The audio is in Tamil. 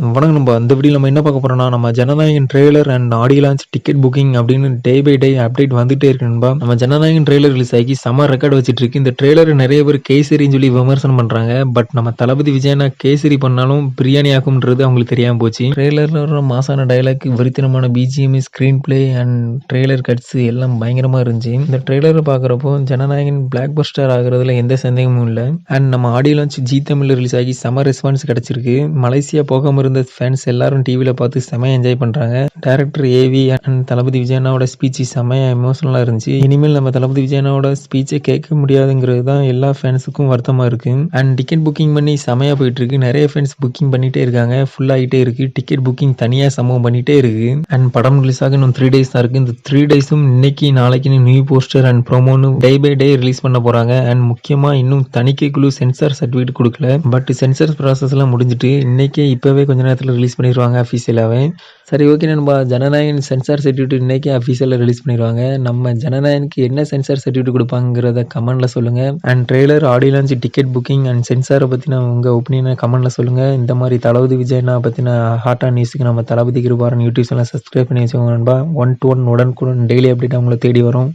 வணக்கம் நண்பா. இந்த வீடியோல நம்ம என்ன பார்க்க போறோம்னா, நம்ம Jananayagan trailer and audio launch ticket booking அப்படின்னு டே பை டே அப்டேட் வந்துட்டே இருக்கு நண்பா. நம்ம ஜனநாயகன் ட்ரெய்லர் ரிலீஸ் ஆகி செம ரெக்கார்ட் வச்சிட்டு இருக்கு. இந்த ட்ரெய்லர் நிறைய பேர் கேசரின்னு சொல்லி விமர்சனம் பண்றாங்க. பட் நம்ம தளபதி விஜயனா கேசரி பண்ணாலும் பிரியாணி ஆகும்ன்றது அவங்களுக்கு தெரியாம போச்சு. ட்ரெய்லர்ல வர மாசான டயலாக், வெறித்தனமான BGM, screenplay and trailer cuts எல்லாம் பயங்கரமா இருந்துச்சு. இந்த ட்ரெய்லர் பார்க்குறப்போ ஜனநாயகன் பிளாக் பஸ்டர் ஆகுறதுல எந்த சந்தேகமும் இல்லை. அண்ட் நம்ம ஆடியோ லான்ச் ஜி தமிழ்ல ரிலீஸ் ஆகி செம ரெஸ்பான்ஸ் கிடைச்சிருக்கு. மலேசியா போகாம இருந்த ஃபேன்ஸ் எல்லாரும் டிவில பார்த்து செமையா என்ஜாய் பண்றாங்க. டைரக்டர் ஏவி அண்ட் தளபதி விஜயனாவோட ஸ்பீச் செமையா எமோஷனலா இருந்துச்சு. இனிமேல் நம்ம தளபதி விஜயனாவோட ஸ்பீச்சை கேட்க முடியாதுங்கிறது தான் எல்லா ஃபேன்ஸுக்கும் வருத்தமா இருக்கு. அண்ட் டிக்கெட் புக்கிங் பண்ணி செமையா போயிட்டு இருக்கு. நிறைய ஃபேன்ஸ் புக்கிங் பண்ணிட்டே இருக்காங்க. ஃபுல் ஆகிட்டே இருக்கு. டிக்கெட் புக்கிங் தனியா சம்பவம் பண்ணிட்டே இருக்கு. அண்ட் படம் ரிலீஸ் ஆக இன்னும் 3 days தான் இருக்கு. இந்த 3 daysம் இன்னைக்கு நாளைக்கு நியூ போஸ்டர் அண்ட் ப்ரோமோன்னு டே பை டே ரிலீஸ் பண்ண போறாங்க. அண்ட் முக்கியமா இன்னும் தணிக்கை குழு சென்சார் சர்டிஃபிகேட் கொடுக்கல. பட் சென்சார் ப்ராசஸ் எல்லாம் முடிஞ்சிட்டு இன்னைக்கே இப்பவே கொஞ்ச நேரத்தில் ரிலீஸ் பண்ணிடுவாங்க அஃபீஷியலாகவே. சரி, ஓகே நண்பா. ஜனநாயகன் சென்சார் சர்டிஃபிகேட் இன்னைக்கு அஃபீஷியலாக ரிலீஸ் பண்ணிடுவாங்க. நம்ம ஜனநாயகனுக்கு என்ன சென்சார் சர்டிஃபிகேட் கொடுப்பாங்கிறத கமெண்ட்ல சொல்லுங்க. And trailer, audio launch, ticket booking and சென்சாரை பற்றின உங்கள் ஒப்பீனியனை கமெண்ட்ல சொல்லுங்க. இந்த மாதிரி தளபதி விஜயனா பற்றின ஹாட்டான நியூஸுக்கு நம்ம தளபதி கிருபாரன் யூடியூப் சேனல் சப்ஸ்கிரைப் பண்ணி வச்சுக்கோங்க நண்பா. 1 to 1 உடனுக்குடன் டெய்லி அப்டேட் அவங்கள தேடி வரும்.